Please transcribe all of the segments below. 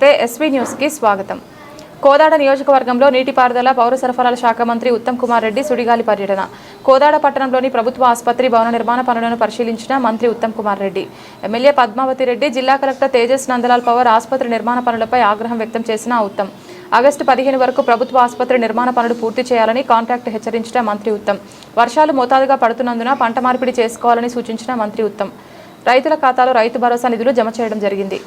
నమస్తే SV news కి స్వాగతం. కోదాడ నియోజకవర్గంలో నీటిపారుదల పౌర సరఫరాల శాఖ మంత్రి ఉత్తమ్ కుమార్ రెడ్డి సుడిగాలి పర్యటన. కోదాడ పట్టణంలోని ప్రభుత్వ ఆసుపత్రి భవన నిర్మాణ పనులను పరిశీలించిన మంత్రి ఉత్తమ్ కుమార్ రెడ్డి. ఎమ్మెల్యే పద్మావతి రెడ్డి, జిల్లా కలెక్టర్ తేజస్ నందలాల్ పవర్ ఆసుపత్రి నిర్మాణ పనులపై ఆగ్రహం వ్యక్తం చేసిన ఉత్తమ్ ఆగస్టు 15 వరకు ప్రభుత్వ ఆసుపత్రి నిర్మాణ పనులు పూర్తి చేయాలని కాంట్రాక్ట్ హెచ్చరించిన మంత్రి ఉత్తమ్ వర్షాలు మోతాదుగా పడుతున్నందున పంట మార్పిడి చేసుకోవాలని సూచించిన మంత్రి ఉత్తమ్ రైతుల ఖాతాలో రైతు భరోసా నిధులు జమ చేయడం జరిగింది.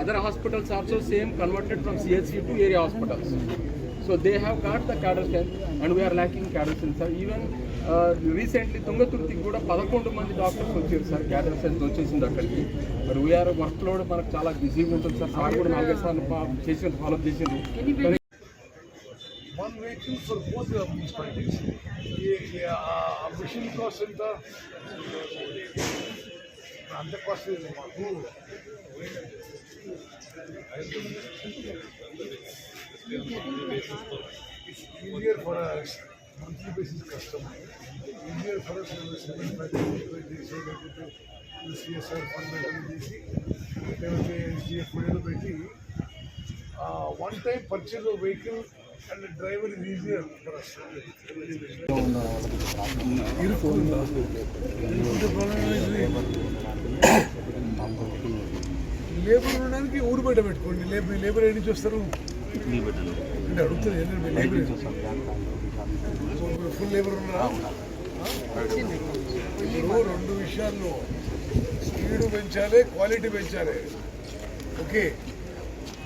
Other hospitals also same converted from CHC to area hospitals. So they have got the cadre strength and we are lacking cadre strength. Even recently Tungaturti kuda 11 mandi doctors వచ్చారు సార్, cadre strength వచ్చేసింది అక్కడికి. మరి we are workload మనకు చాలా బిజీగా ఉంటుంది sir. Sir కూడా 4 సార్లు చేసి ఫాలో చేసింది. One vehicle for both the municipalities. Machine cost and the cost is it's easier for us monthly basis customer. Easier for us to CSR fund one time purchase of vehicle and the driver is easier for us. Labour ఉండడానికి ఊరు బయట పెట్టుకోండి. Labour ఏం చూస్తారు అంటే అడుగుతుంది full labour ఉన్నా. రెండు విషయాల్లో స్పీడ్ పెంచాలి, క్వాలిటీ పెంచాలి. ఓకే,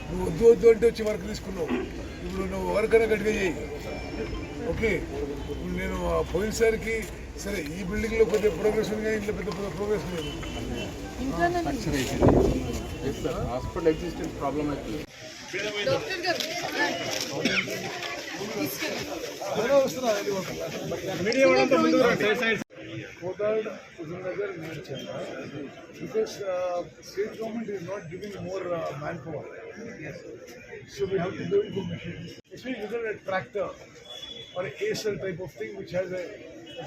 నువ్వు వద్దు వద్దు అంటే వచ్చి వర్క్ తీసుకున్నావు, ఇప్పుడు నువ్వు వర్క్ అయినా గట్టిగా చేయి. ఓకే, ఇప్పుడు నేను పోయినసారికి సరే ఈ బిల్డింగ్లో కొద్దిగా ప్రోగ్రెస్ ఉంది కానీ ఇంట్లో పెద్ద ప్రోగ్రెస్ లేదు. హాస్పిటల్ ఎగ్జిస్టెన్స్ ప్రాబ్లం అవుతుంది. Kodad, Uzunnagar, because state government is not giving more manpower. Yes. So we have to do it with machines. Especially you get a tractor or a ASL type of thing which has a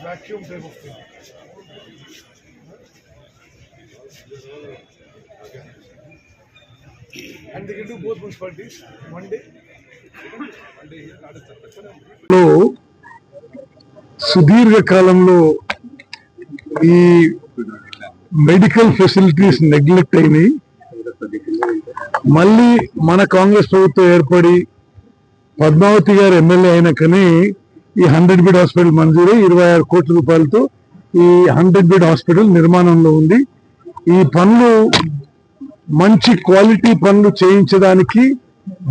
vacuum type of thing. And they can do both municipalities one day. సుదీర్ఘ కాలంలో ఈ medical facilities neglect అయినాయి. మళ్ళీ మన కాంగ్రెస్ ప్రభుత్వం ఏర్పడి పద్మావతి గారు MLA అయినాకనే ఈ 100 బెడ్ హాస్పిటల్ మంజూరై 26 కోట్ల రూపాయలతో ఈ 100 బెడ్ హాస్పిటల్ నిర్మాణంలో ఉంది. ఈ పనులు మంచి క్వాలిటీ పనులు చేయించడానికి,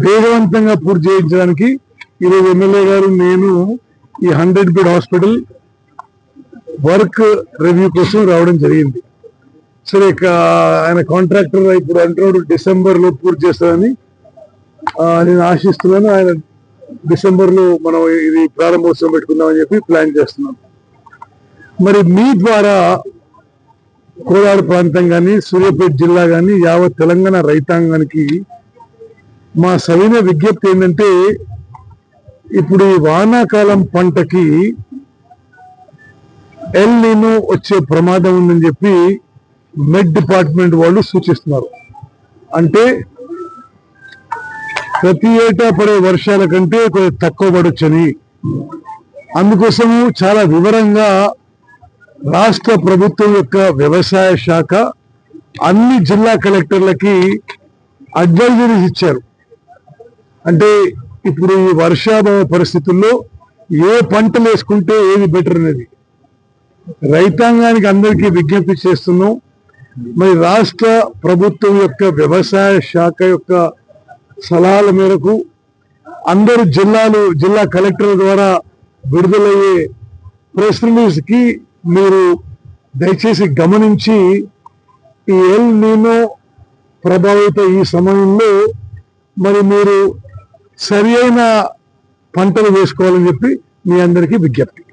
వేగవంతంగా పూర్తి చేయించడానికి ఈరోజు ఎమ్మెల్యే గారు నేను ఈ 100 బెడ్ హాస్పిటల్ వర్క్ రివ్యూ కోసం రావడం జరిగింది. సరే, ఆయన కాంట్రాక్టర్ ఇప్పుడు అంటున్నాడు డిసెంబర్లో పూర్తి చేస్తారని. నేను ఆశిస్తున్నాను. ఆయన డిసెంబర్లో మనం ఇది ప్రారంభోత్సవం పెట్టుకుందామని చెప్పి ప్లాన్ చేస్తున్నాం. మరి మీ ద్వారా కోదాడ ప్రాంతం కానీ, సూర్యాపేట జిల్లా కానీ, యావత్ తెలంగాణ రైతాంగానికి మా సరైన విజ్ఞప్తి ఏంటంటే, ఇప్పుడు ఈ వానాకాలం పంటకి ఎల్ నినో వచ్చే ప్రమాదం ఉందని చెప్పి మెడ్ డిపార్ట్మెంట్ వాళ్ళు సూచిస్తున్నారు. అంటే ప్రతి ఏటా పడే వర్షాల కంటే కొంచెం తక్కువ పడొచ్చని. అందుకోసము చాలా వివరంగా రాష్ట్ర ప్రభుత్వం యొక్క వ్యవసాయ శాఖ అన్ని జిల్లా కలెక్టర్లకి అడ్వైజరీస్ ఇచ్చారు. అంటే ఇప్పుడు ఈ వర్షాభావ పరిస్థితుల్లో ఏ పంటలు వేసుకుంటే ఏది బెటర్ అనేది రైతాంగానికి అందరికీ విజ్ఞప్తి చేస్తున్నాం. మరి రాష్ట్ర ప్రభుత్వం యొక్క వ్యవసాయ శాఖ యొక్క సలహాల మేరకు అందరు జిల్లా కలెక్టర్ల ద్వారా విడుదలయ్యే ప్రెస్ రిలీజ్ కి మీరు దయచేసి గమనించి ఈ ఎల్ నీనో ప్రభావిత ఈ సమయంలో మరి మీరు సరి అయిన పంటలు వేసుకోవాలని చెప్పి మీ అందరికీ విజ్ఞప్తి.